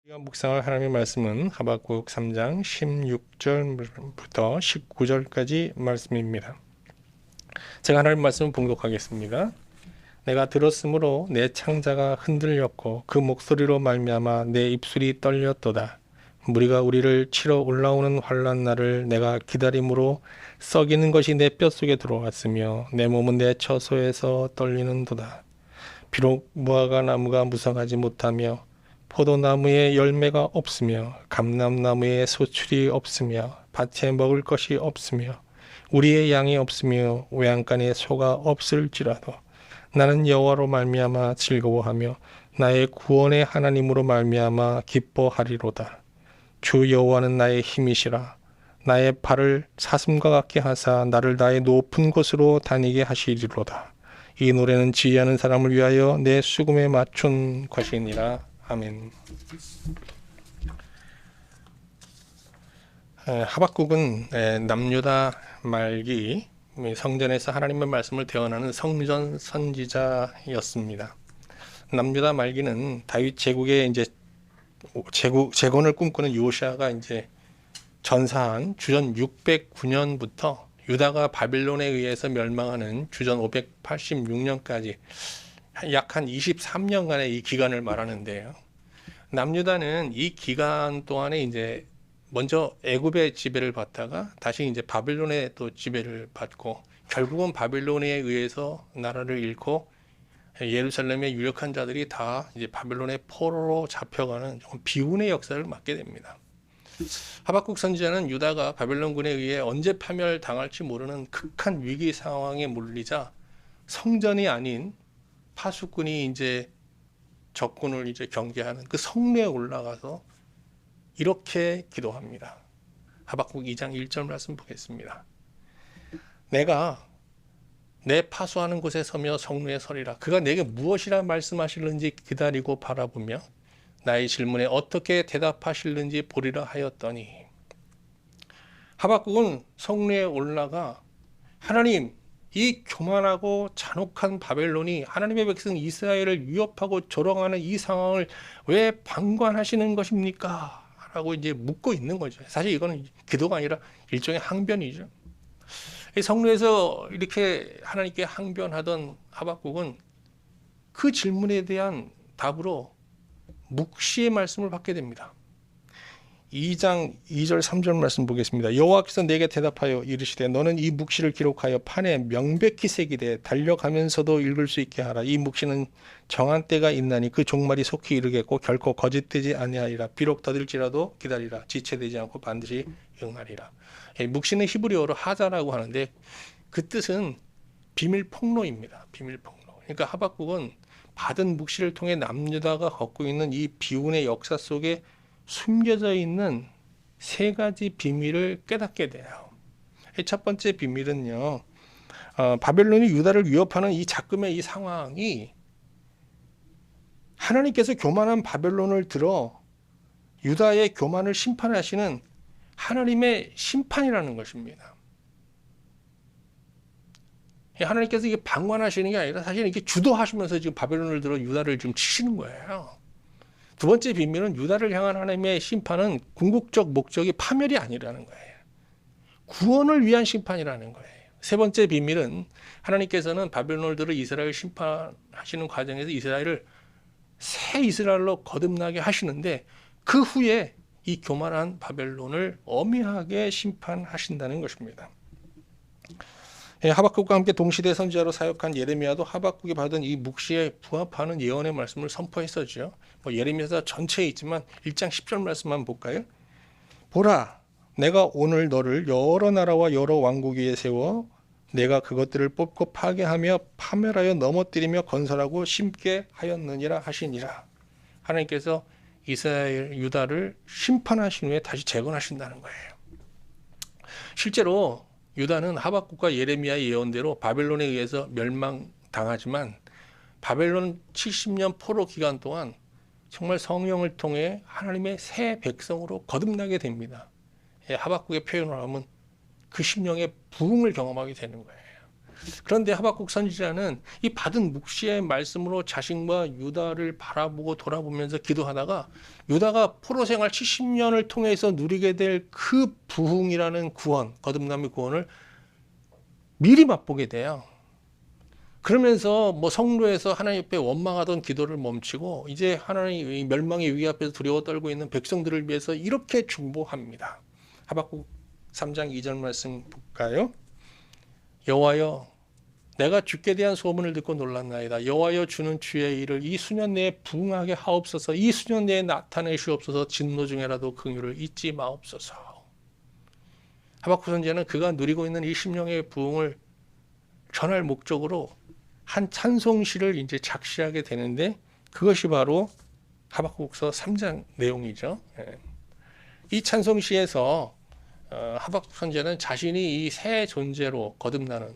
우리가 묵상할 하나님의 말씀은 하박국 3장 16절부터 19절까지 말씀입니다. 제가 하나님의 말씀을 봉독하겠습니다. 내가 들었으므로 내 창자가 흔들렸고 그 목소리로 말미암아 내 입술이 떨렸도다. 무리가 우리를 치러 올라오는 환난 날을 내가 기다림으로 썩이는 것이 내 뼛속에 들어왔으며 내 몸은 내 처소에서 떨리는도다. 비록 무화과 나무가 무성하지 못하며 포도나무에 열매가 없으며 감람나무에 소출이 없으며 밭에 먹을 것이 없으며 우리의 양이 없으며 외양간에 소가 없을지라도 나는 여호와로 말미암아 즐거워하며 나의 구원의 하나님으로 말미암아 기뻐하리로다. 주 여호와는 나의 힘이시라. 나의 발을 사슴과 같게 하사 나를 나의 높은 곳으로 다니게 하시리로다. 이 노래는 지혜하는 사람을 위하여 내 수금에 맞춘 것이니라. 아멘. 하박국은 남유다 말기 성전에서 하나님의 말씀을 대언하는 성전 선지자였습니다. 남유다 말기는 다윗 제국의 이제 재건을 꿈꾸는 요시아가 이제 전사한 주전 609년부터 유다가 바빌론에 의해서 멸망하는 주전 586년까지 약 한 23년간의 이 기간을 말하는데요. 남유다는 이 기간 동안에 이제 먼저 애굽의 지배를 받다가 다시 이제 바빌론의 또 지배를 받고 결국은 바빌론에 의해서 나라를 잃고 예루살렘의 유력한 자들이 다 이제 바빌론의 포로로 잡혀가는 비운의 역사를 맞게 됩니다. 하박국 선지자는 유다가 바빌론군에 의해 언제 파멸당할지 모르는 극한 위기 상황에 몰리자 성전이 아닌 파수꾼이 이제 적군을 이제 경계하는 그 성내에 올라가서 이렇게 기도합니다. 하박국 2장 1절 말씀 보겠습니다. 내가 내 파수하는 곳에 서며 성내에 서리라. 그가 내게 무엇이라 말씀하실는지 기다리고 바라보며 나의 질문에 어떻게 대답하실는지 보리라 하였더니, 하박국은 성내에 올라가 하나님, 이 교만하고 잔혹한 바벨론이 하나님의 백성 이스라엘을 위협하고 조롱하는 이 상황을 왜 방관하시는 것입니까? 라고 이제 묻고 있는 거죠. 사실 이거는 기도가 아니라 일종의 항변이죠. 성로에서 이렇게 하나님께 항변하던 하박국은 그 질문에 대한 답으로 묵시의 말씀을 받게 됩니다. 2장 2절 3절 말씀 보겠습니다. 여호와께서 내게 대답하여 이르시되 너는 이 묵시를 기록하여 판에 명백히 새기되 달려가면서도 읽을 수 있게 하라. 이 묵시는 정한 때가 있나니 그 종말이 속히 이르겠고 결코 거짓되지 아니하리라. 비록 더딜지라도 기다리라. 지체되지 않고 반드시 응하리라. 묵시는 히브리어로 하자라고 하는데 그 뜻은 비밀 폭로입니다. 비밀 폭로. 그러니까 하박국은 받은 묵시를 통해 남유다가 겪고 있는 이 비운의 역사 속에 숨겨져 있는 세 가지 비밀을 깨닫게 돼요. 첫 번째 비밀은요, 바벨론이 유다를 위협하는 이 작금의 이 상황이 하나님께서 교만한 바벨론을 들어 유다의 교만을 심판하시는 하나님의 심판이라는 것입니다. 하나님께서 이게 방관하시는 게 아니라 사실 이렇게 주도하시면서 지금 바벨론을 들어 유다를 좀 치시는 거예요. 두 번째 비밀은 유다를 향한 하나님의 심판은 궁극적 목적이 파멸이 아니라는 거예요. 구원을 위한 심판이라는 거예요. 세 번째 비밀은 하나님께서는 바벨론을 들어 이스라엘 심판하시는 과정에서 이스라엘을 새 이스라엘로 거듭나게 하시는데 그 후에 이 교만한 바벨론을 엄밀하게 심판하신다는 것입니다. 하박국과 함께 동시대 선지자로 사역한 예레미야도 하박국이 받은 이 묵시에 부합하는 예언의 말씀을 선포했었죠. 예레미야서 전체에 있지만 1장 10절 말씀만 볼까요? 보라, 내가 오늘 너를 여러 나라와 여러 왕국 위에 세워 내가 그것들을 뽑고 파괴하며 파멸하여 넘어뜨리며 건설하고 심게 하였느니라 하시니라. 하나님께서 이스라엘 유다를 심판하신 후에 다시 재건하신다는 거예요. 실제로 유다는 하박국과 예레미야의 예언대로 바벨론에 의해서 멸망당하지만 바벨론 70년 포로 기간 동안 정말 성령을 통해 하나님의 새 백성으로 거듭나게 됩니다. 하박국의 표현을 하면 그 심령의 부흥을 경험하게 되는 거예요. 그런데 하박국 선지자는 이 받은 묵시의 말씀으로 자신과 유다를 바라보고 돌아보면서 기도하다가 유다가 포로 생활 70년을 통해서 누리게 될 그 부흥이라는 구원, 거듭남의 구원을 미리 맛보게 돼요. 그러면서 뭐 성로에서 하나님 앞에 원망하던 기도를 멈추고 이제 하나님의 멸망의 위기 앞에서 두려워 떨고 있는 백성들을 위해서 이렇게 중보합니다. 하박국 3장 2절 말씀 볼까요? 여호와여, 내가 주께 대한 소문을 듣고 놀랐나이다. 여호와여, 주는 주의 일을 이 수년 내에 부응하게 하옵소서. 이 수년 내에 나타내시옵소서. 진노 중에라도 긍휼을 잊지 마옵소서. 하박국 선지자는 그가 누리고 있는 이 심령의 부흥을 전할 목적으로 한 찬송시를 이제 작시하게 되는데 그것이 바로 하박국서 3장 내용이죠. 이 찬송시에서 하박국 선지자는 자신이 이 새 존재로 거듭나는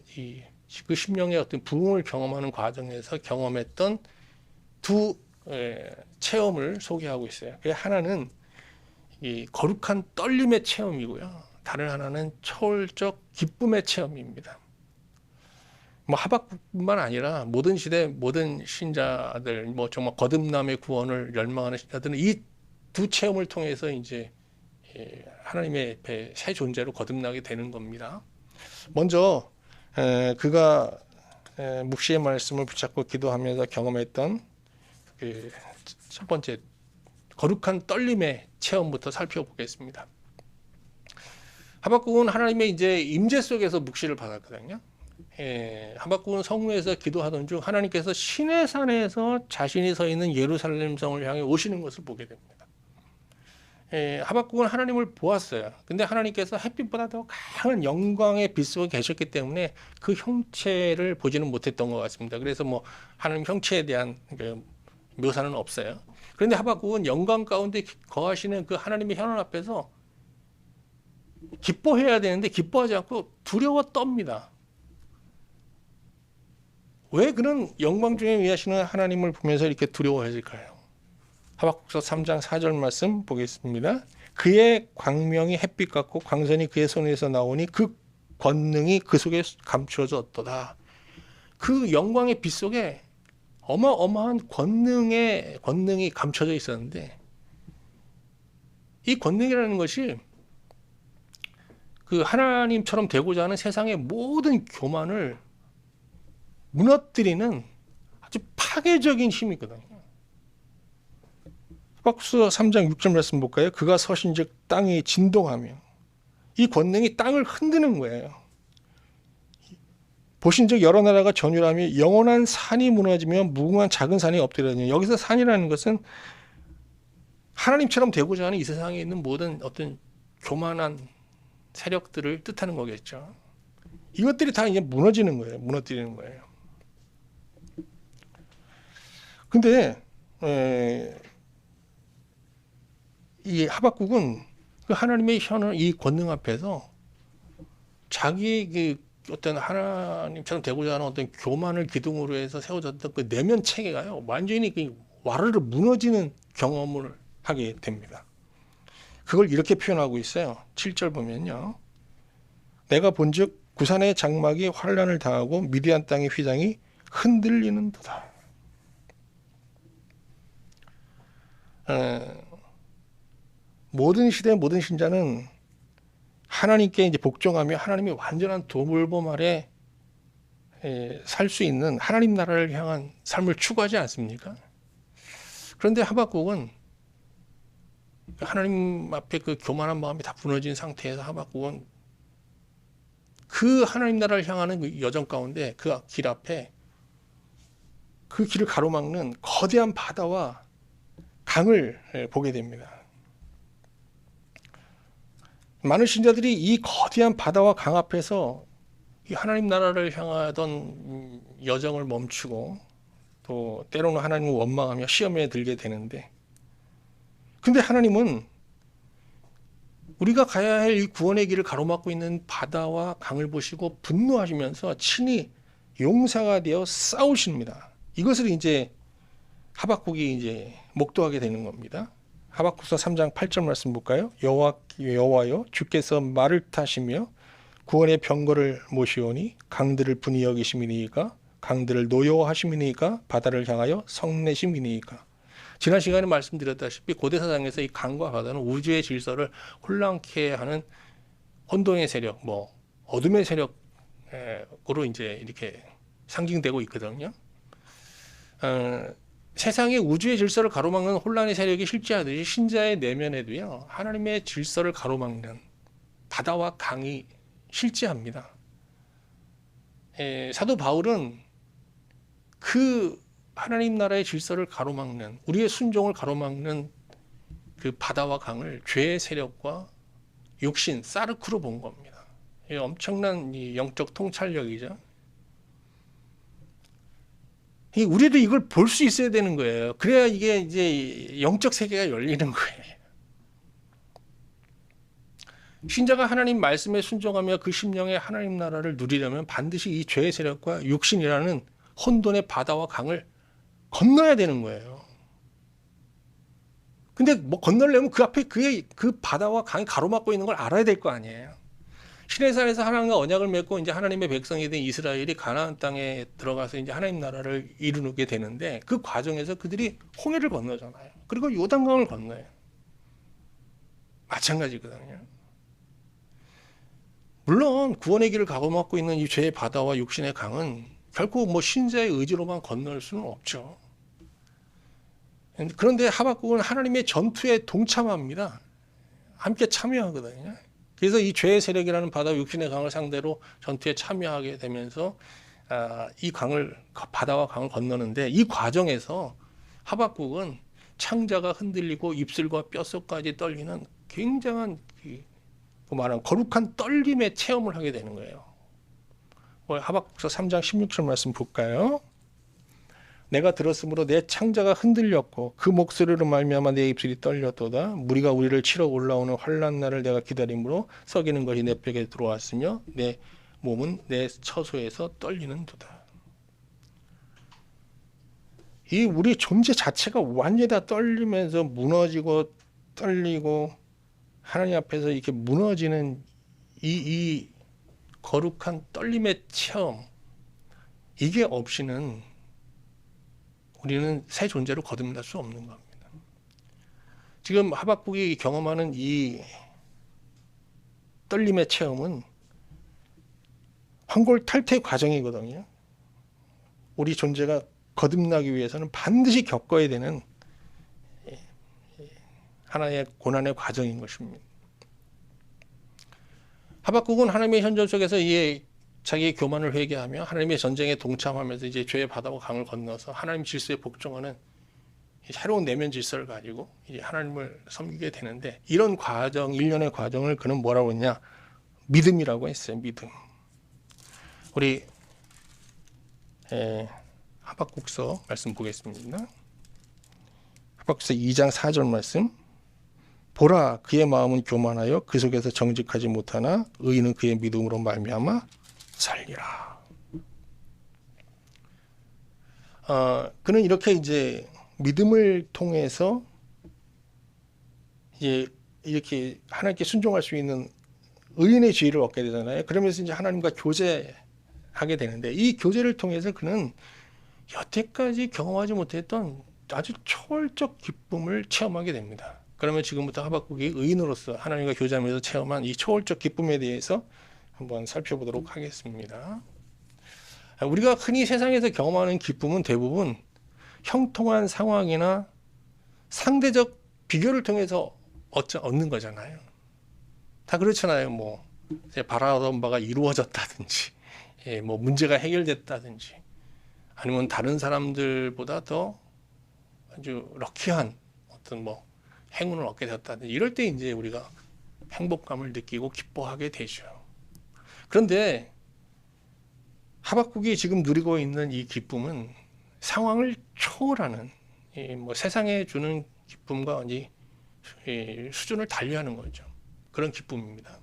그 심령의 어떤 부흥을 경험하는 과정에서 경험했던 두 체험을 소개하고 있어요. 하나는 이 거룩한 떨림의 체험이고요. 다른 하나는 초월적 기쁨의 체험입니다. 뭐 하박국뿐만 아니라 모든 시대 모든 신자들, 뭐 정말 거듭남의 구원을 열망하는 신자들은 이 두 체험을 통해서 이제 하나님의 새 존재로 거듭나게 되는 겁니다. 먼저 그가 묵시의 말씀을 붙잡고 기도하면서 경험했던 그 첫 번째 거룩한 떨림의 체험부터 살펴보겠습니다. 하박국은 하나님의 이제 임재 속에서 묵시를 받았거든요. 하박국은 성루에서 기도하던 중 하나님께서 시내산에서 자신이 서 있는 예루살렘 성을 향해 오시는 것을 보게 됩니다. 하박국은 하나님을 보았어요. 근데 하나님께서 햇빛보다 더 강한 영광의 빛 속에 계셨기 때문에 그 형체를 보지는 못했던 것 같습니다. 그래서 뭐 하나님 형체에 대한 묘사는 없어요. 그런데 하박국은 영광 가운데 거하시는 그 하나님의 현원 앞에서 기뻐해야 되는데 기뻐하지 않고 두려워 떱니다. 왜 그런 영광 중에 위하시는 하나님을 보면서 이렇게 두려워해질까요? 하박국서 3장 4절 말씀 보겠습니다. 그의 광명이 햇빛 같고 광선이 그의 손에서 나오니 그 권능이 그 속에 감추어졌도다. 그 영광의 빛 속에 어마어마한 권능이 감춰져 있었는데 이 권능이라는 것이 그 하나님처럼 되고자 하는 세상의 모든 교만을 무너뜨리는 아주 파괴적인 힘이거든요. 하박국서 3장 6절 말씀 볼까요? 그가 서신즉 땅이 진동하며 이 권능이 땅을 흔드는 거예요. 보신즉 여러 나라가 전율하며 영원한 산이 무너지며 무궁한 작은 산이 엎드려지며 여기서 산이라는 것은 하나님처럼 되고자 하는 이 세상에 있는 모든 어떤 교만한 세력들을 뜻하는 거겠죠. 이것들이 다 이제 무너지는 거예요. 무너뜨리는 거예요. 근데 이 하박국은 그 하나님의 현을 이 권능 앞에서 자기 그 어떤 하나님처럼 되고자 하는 어떤 교만을 기둥으로 해서 세워졌던 그 내면 체계가요 완전히 그 와르르 무너지는 경험을 하게 됩니다. 그걸 이렇게 표현하고 있어요. 7절 보면요. 내가 본즉 구산의 장막이 환란을 당하고 미디안 땅의 휘장이 흔들리는도다. 모든 시대 모든 신자는 하나님께 이제 복종하며 하나님의 완전한 도물범 아래 살 수 있는 하나님 나라를 향한 삶을 추구하지 않습니까? 그런데 하박국은 하나님 앞에 그 교만한 마음이 다 무너진 상태에서 하박국은 그 하나님 나라를 향하는 그 여정 가운데 그 길 앞에 그 길을 가로막는 거대한 바다와 강을 보게 됩니다. 많은 신자들이 이 거대한 바다와 강 앞에서 이 하나님 나라를 향하던 여정을 멈추고 또 때로는 하나님을 원망하며 시험에 들게 되는데 근데 하나님은 우리가 가야 할 이 구원의 길을 가로막고 있는 바다와 강을 보시고 분노하시면서 친히 용사가 되어 싸우십니다. 이것을 이제 하박국이 이제 목도하게 되는 겁니다. 하박국서 3장 8절 말씀 볼까요? 여호와여 주께서 말을 타시며 구원의 병거를 모시오니 강들을 분이 여기심이니이까 강들을 노여워하심이니이까 바다를 향하여 성내심이니이까. 지난 시간에 말씀드렸다시피 고대 사상에서 이 강과 바다는 우주의 질서를 혼란케 하는 혼돈의 세력, 뭐 어둠의 세력으로 이제 이렇게 상징되고 있거든요. 세상의 우주의 질서를 가로막는 혼란의 세력이 실제하듯이 신자의 내면에도요, 하나님의 질서를 가로막는 바다와 강이 실제합니다. 사도 바울은 그 하나님 나라의 질서를 가로막는, 우리의 순종을 가로막는 그 바다와 강을 죄의 세력과 육신, 사르크로 본 겁니다. 엄청난 영적 통찰력이죠. 우리도 이걸 볼 수 있어야 되는 거예요. 그래야 이게 이제 영적 세계가 열리는 거예요. 신자가 하나님 말씀에 순종하며 그 심령의 하나님 나라를 누리려면 반드시 이 죄의 세력과 육신이라는 혼돈의 바다와 강을 건너야 되는 거예요. 근데 뭐 건너려면 그 앞에 그 바다와 강이 가로막고 있는 걸 알아야 될 거 아니에요. 시내산에서 하나님과 언약을 맺고 이제 하나님의 백성이 된 이스라엘이 가나안 땅에 들어가서 이제 하나님 나라를 이루게 되는데 그 과정에서 그들이 홍해를 건너잖아요. 그리고 요단강을 건너요. 마찬가지거든요. 물론 구원의 길을 가로막고 있는 이 죄의 바다와 육신의 강은 결코 뭐 신자의 의지로만 건널 수는 없죠. 그런데 하박국은 하나님의 전투에 동참합니다. 함께 참여하거든요. 그래서 이 죄의 세력이라는 바다 육신의 강을 상대로 전투에 참여하게 되면서 이 바다와 강을 건너는데 이 과정에서 하박국은 창자가 흔들리고 입술과 뼛속까지 떨리는 굉장한 말하는 거룩한 떨림의 체험을 하게 되는 거예요. 하박국서 3장 16절 말씀 볼까요? 내가 들었으므로 내 창자가 흔들렸고 그 목소리로 말미암아 내 입술이 떨렸도다. 무리가 우리를 치러 올라오는 환난 날을 내가 기다림으로 썩이는 것이 내 뼈에 들어왔으며 내 몸은 내 처소에서 떨리는도다. 이 우리 존재 자체가 완전히 다 떨리면서 무너지고 떨리고 하나님 앞에서 이렇게 무너지는 이 거룩한 떨림의 체험, 이게 없이는 우리는 새 존재로 거듭날 수 없는 겁니다. 지금 하박국이 경험하는 이 떨림의 체험은 황골탈퇴 과정이거든요. 우리 존재가 거듭나기 위해서는 반드시 겪어야 되는 하나의 고난의 과정인 것입니다. 하박국은 하나님의 현존 속에서 자기의 교만을 회개하며 하나님의 전쟁에 동참하면서 이제 죄의 바다와 강을 건너서 하나님 질서에 복종하는 새로운 내면 질서를 가지고 이제 하나님을 섬기게 되는데, 이런 과정, 일련의 과정을 그는 뭐라고 했냐? 믿음이라고 했어요. 믿음. 우리 하박국서 말씀 보겠습니다. 하박국서 2장 4절 말씀. 보라, 그의 마음은 교만하여 그 속에서 정직하지 못하나 의인은 그의 믿음으로 말미암아 살리라. 그는 이렇게 이제 믿음을 통해서 이제 이렇게 하나님께 순종할 수 있는 의인의 지위를 얻게 되잖아요. 그러면서 이제 하나님과 교제하게 되는데, 이 교제를 통해서 그는 여태까지 경험하지 못했던 아주 초월적 기쁨을 체험하게 됩니다. 그러면 지금부터 하박국이 의인으로서 하나님과 교제하면서 체험한 이 초월적 기쁨에 대해서 한번 살펴보도록 하겠습니다. 우리가 흔히 세상에서 경험하는 기쁨은 대부분 형통한 상황이나 상대적 비교를 통해서 얻는 거잖아요. 다 그렇잖아요. 뭐 바라던 바가 이루어졌다든지, 뭐 문제가 해결됐다든지, 아니면 다른 사람들보다 더 아주 럭키한 어떤 뭐 행운을 얻게 되었다든지, 이럴 때 이제 우리가 행복감을 느끼고 기뻐하게 되죠. 그런데 하박국이 지금 누리고 있는 이 기쁨은 상황을 초월하는, 뭐 세상에 주는 기쁨과 수준을 달리하는 거죠. 그런 기쁨입니다.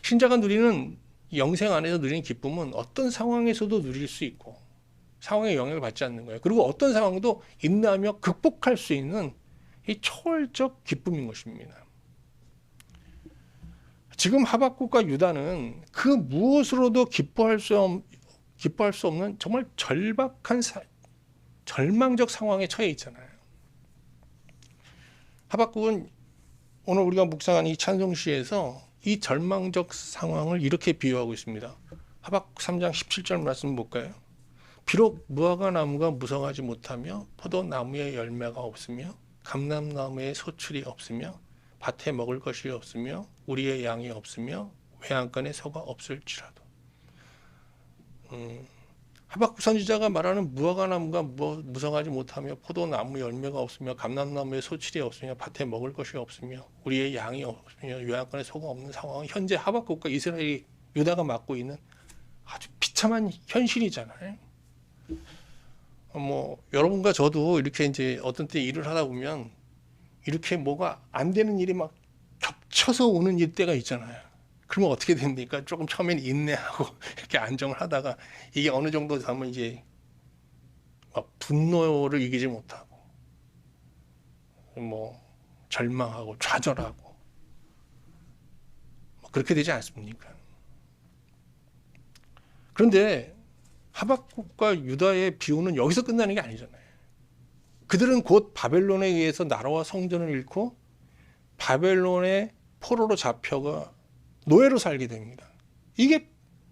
신자가 누리는 영생 안에서 누리는 기쁨은 어떤 상황에서도 누릴 수 있고 상황에 영향을 받지 않는 거예요. 그리고 어떤 상황도 인내하며 극복할 수 있는 이 초월적 기쁨인 것입니다. 지금 하박국과 유다는 그 무엇으로도 기뻐할 수 없는 정말 절망적 상황에 처해 있잖아요. 하박국은 오늘 우리가 묵상한 이 찬송시에서 이 절망적 상황을 이렇게 비유하고 있습니다. 하박국 3장 17절 말씀 볼까요? 비록 무화과 나무가 무성하지 못하며 포도나무에 열매가 없으며 감람나무에 소출이 없으며 밭에 먹을 것이 없으며 우리의 양이 없으며 외양간에 소가 없을지라도. 하박국 선지자가 말하는 무화과 나무가 무성하지 못하며 포도나무 열매가 없으며 감람나무에 소출이 없으며 밭에 먹을 것이 없으며 우리의 양이 없으며 요양간에 소가 없는 상황은 현재 하박국과 이스라엘이 유다가 맡고 있는 아주 비참한 현실이잖아요. 여러분과 저도 이렇게 이제 어떤 때 일을 하다 보면 이렇게 뭐가 안 되는 일이 막 겹쳐서 오는 때가 있잖아요. 그러면 어떻게 됩니까? 조금 처음엔 인내하고 이렇게 안정을 하다가 이게 어느 정도 되면 이제 막 분노를 이기지 못하고 절망하고 좌절하고 그렇게 되지 않습니까? 그런데 하박국과 유다의 비유는 여기서 끝나는 게 아니잖아요. 그들은 곧 바벨론에 의해서 나라와 성전을 잃고 바벨론의 포로로 잡혀가 노예로 살게 됩니다. 이게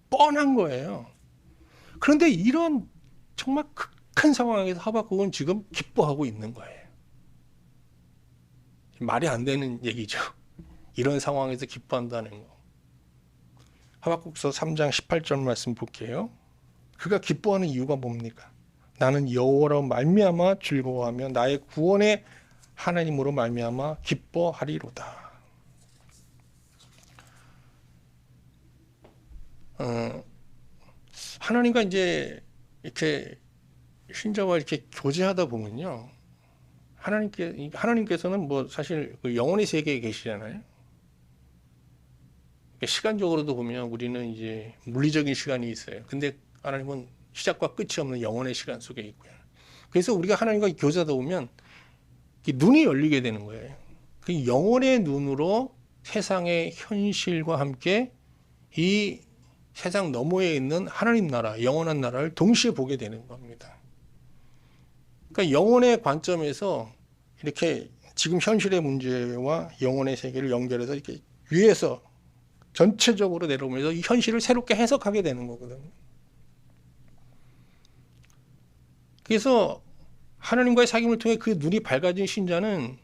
뻔한 거예요. 그런데 이런 정말 극한 상황에서 하박국은 지금 기뻐하고 있는 거예요. 말이 안 되는 얘기죠. 이런 상황에서 기뻐한다는 거. 하박국서 3장 18절 말씀 볼게요. 그가 기뻐하는 이유가 뭡니까? 나는 여호와로 말미암아 즐거워하며 나의 구원의 하나님으로 말미암아 기뻐하리로다. 하나님과 이제 이렇게 신자와 이렇게 교제하다 보면요, 하나님께서는 사실 그 영혼의 세계에 계시잖아요. 시간적으로도 보면 우리는 이제 물리적인 시간이 있어요. 근데 하나님은 시작과 끝이 없는 영혼의 시간 속에 있고요. 그래서 우리가 하나님과 교제하다 보면 눈이 열리게 되는 거예요. 그 영혼의 눈으로 세상의 현실과 함께 이 세상 너머에 있는 하나님 나라, 영원한 나라를 동시에 보게 되는 겁니다. 그러니까 영혼의 관점에서 이렇게 지금 현실의 문제와 영혼의 세계를 연결해서 이렇게 위에서 전체적으로 내려오면서 이 현실을 새롭게 해석하게 되는 거거든요. 그래서 하나님과의 사귐을 통해 그 눈이 밝아진 신자는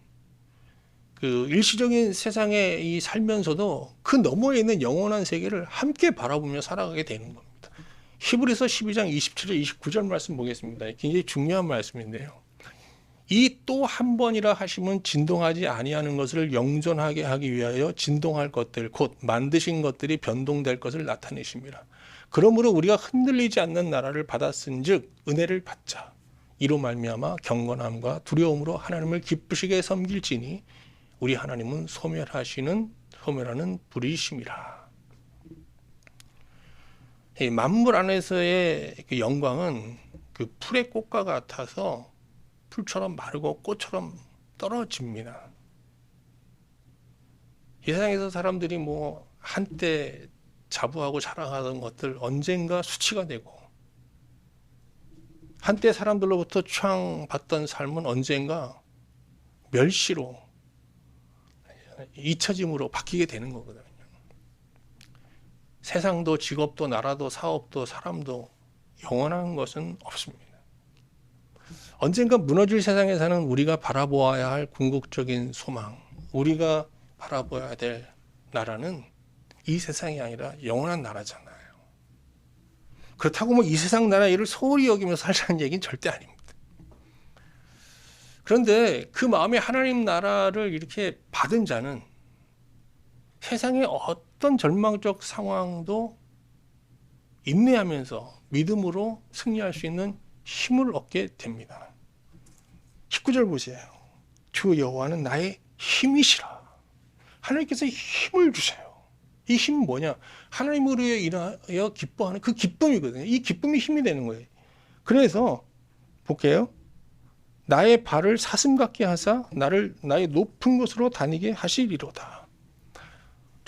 그 일시적인 세상에 이 살면서도 그 너머에 있는 영원한 세계를 함께 바라보며 살아가게 되는 겁니다. 히브리서 12장 27절 29절 말씀 보겠습니다. 굉장히 중요한 말씀인데요. 이 또 한 번이라 하시면 진동하지 아니하는 것을 영존하게 하기 위하여 진동할 것들 곧 만드신 것들이 변동될 것을 나타내십니다. 그러므로 우리가 흔들리지 않는 나라를 받았은즉 은혜를 받자. 이로 말미암아 경건함과 두려움으로 하나님을 기쁘시게 섬길지니 우리 하나님은 소멸하는 불이심이라. 만물 안에서의 그 영광은 그 풀의 꽃과 같아서 풀처럼 마르고 꽃처럼 떨어집니다. 이 세상에서 사람들이 한때 자부하고 자랑하던 것들 언젠가 수치가 되고, 한때 사람들로부터 추앙받던 삶은 언젠가 멸시로 잊혀짐으로 바뀌게 되는 거거든요. 세상도 직업도 나라도 사업도 사람도 영원한 것은 없습니다. 언젠가 무너질 세상에 사는 우리가 바라보아야 할 궁극적인 소망, 우리가 바라보아야 될 나라는 이 세상이 아니라 영원한 나라잖아요. 그렇다고 이 세상 나라 일을 소홀히 여기면서 살자는 얘기는 절대 아닙니다. 그런데 그 마음에 하나님 나라를 이렇게 받은 자는 세상의 어떤 절망적 상황도 인내하면서 믿음으로 승리할 수 있는 힘을 얻게 됩니다. 19절 보세요. 주 여호와는 나의 힘이시라. 하나님께서 힘을 주세요. 이 힘은 뭐냐? 하나님으로 인하여 기뻐하는 그 기쁨이거든요. 이 기쁨이 힘이 되는 거예요. 그래서 볼게요. 나의 발을 사슴 같게 하사 나의 높은 곳으로 다니게 하시리로다.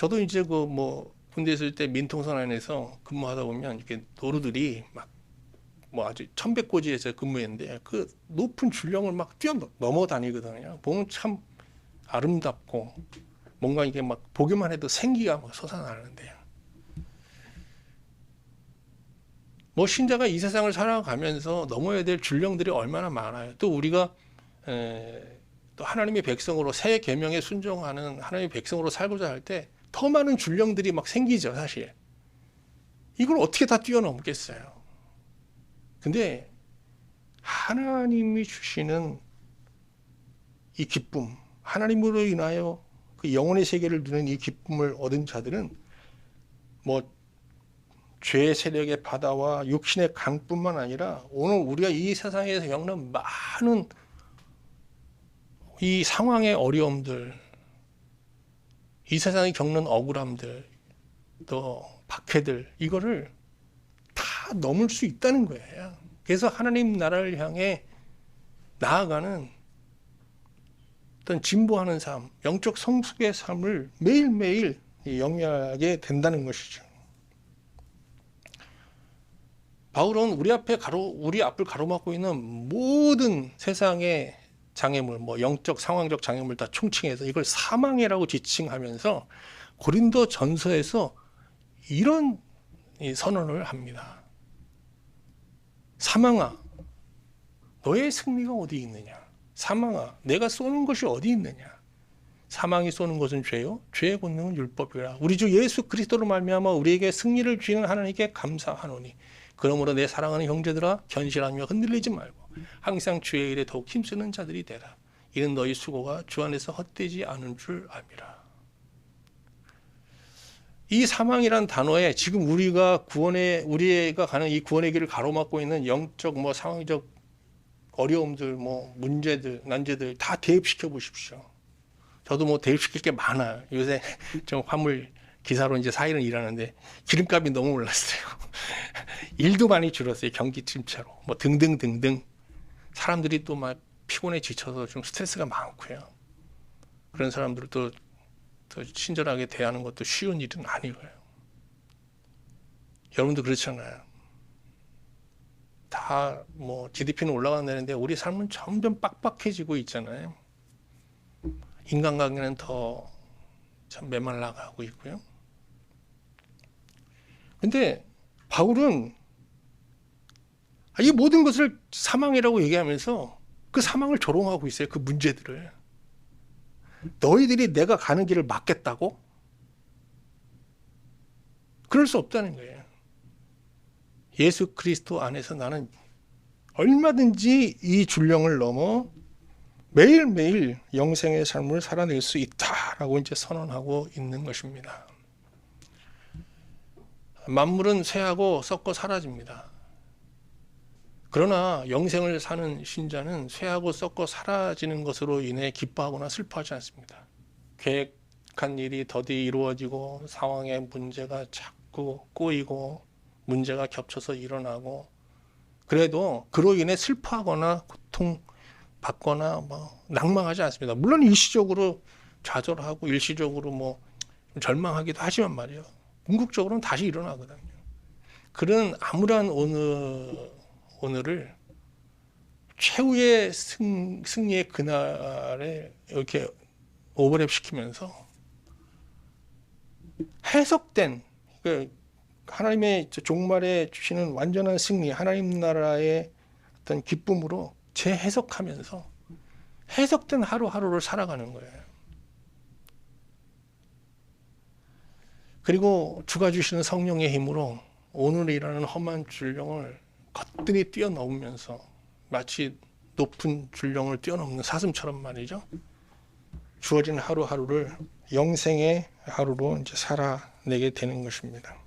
저도 이제 그 뭐 군대 있을 때 민통선 안에서 근무하다 보면 이렇게 도루들이 막 뭐 아주 천백고지에서 근무했는데 그 높은 줄령을 막 뛰어넘어 다니거든요. 보면 참 아름답고 뭔가 이게 막 보기만 해도 생기가 막 솟아나는데요. 뭐 신자가 이 세상을 살아가면서 넘어야 될 줄령들이 얼마나 많아요. 또 우리가 또 하나님의 백성으로 새 계명에 순종하는 하나님의 백성으로 살고자 할 때 더 많은 줄령들이 막 생기죠, 사실. 이걸 어떻게 다 뛰어넘겠어요. 근데 하나님이 주시는 이 기쁨, 하나님으로 인하여 그 영혼의 세계를 누리는 이 기쁨을 얻은 자들은 뭐 죄의 세력의 바다와 육신의 강뿐만 아니라 오늘 우리가 이 세상에서 겪는 많은 이 상황의 어려움들, 이 세상이 겪는 억울함들, 또 박해들, 이거를 다 넘을 수 있다는 거예요. 그래서 하나님 나라를 향해 나아가는 어떤 진보하는 삶, 영적 성숙의 삶을 매일매일 영위하게 된다는 것이죠. 바울은 우리 앞을 가로막고 있는 모든 세상의 장애물, 뭐 영적, 상황적 장애물 다 총칭해서 이걸 사망이라고 지칭하면서 고린도 전서에서 이런 선언을 합니다. 사망아, 너의 승리가 어디 있느냐? 사망아, 내가 쏘는 것이 어디 있느냐? 사망이 쏘는 것은 죄요, 죄의 권능은 율법이라. 우리 주 예수 그리스도로 말미암아 우리에게 승리를 주시는 하나님께 감사하노니. 그러므로 내 사랑하는 형제들아, 견실하며 흔들리지 말고 항상 주의 일에 더욱 힘쓰는 자들이 되라. 이는 너희 수고가 주 안에서 헛되지 않은 줄 압니다. 이 사망이란 단어에 지금 우리가 우리가 가는 이 구원의 길을 가로막고 있는 영적, 뭐 상황적 어려움들, 뭐 문제들, 난제들 다 대입시켜 보십시오. 저도 뭐 대입시킬 게 많아요. 요새 좀 화물 기사로 이제 4일은 일하는데 기름값이 너무 올랐어요. 일도 많이 줄었어요. 경기 침체로. 뭐 등등등등. 사람들이 또 막 피곤해 지쳐서 좀 스트레스가 많고요. 그런 사람들도 더 친절하게 대하는 것도 쉬운 일은 아니고요. 여러분도 그렇잖아요. 다 뭐 GDP는 올라간다는데 우리 삶은 점점 빡빡해지고 있잖아요. 인간관계는 더 참 메말라가고 있고요. 근데 바울은 이 모든 것을 사망이라고 얘기하면서 그 사망을 조롱하고 있어요. 그 문제들을. 너희들이 내가 가는 길을 막겠다고? 그럴 수 없다는 거예요. 예수 그리스도 안에서 나는 얼마든지 이 줄령을 넘어 매일매일 영생의 삶을 살아낼 수 있다라고 이제 선언하고 있는 것입니다. 만물은 쇠하고 썩고 사라집니다. 그러나 영생을 사는 신자는 쇠하고 썩고 사라지는 것으로 인해 기뻐하거나 슬퍼하지 않습니다. 계획한 일이 더디 이루어지고 상황의 문제가 자꾸 꼬이고 문제가 겹쳐서 일어나고 그래도 그로 인해 슬퍼하거나 고통받거나 뭐 낭망하지 않습니다. 물론 일시적으로 좌절하고 일시적으로 뭐 절망하기도 하지만 말이에요. 궁극적으로는 다시 일어나거든요. 그런 암울한 오늘을 최후의 승리의 그날에 이렇게 오버랩 시키면서 해석된 하나님의 종말에 주시는 완전한 승리, 하나님 나라의 어떤 기쁨으로 재해석하면서 해석된 하루하루를 살아가는 거예요. 그리고 주가 주시는 성령의 힘으로 오늘이라는 험한 줄령을 거뜬히 뛰어넘으면서 마치 높은 줄령을 뛰어넘는 사슴처럼 말이죠. 주어진 하루하루를 영생의 하루로 이제 살아내게 되는 것입니다.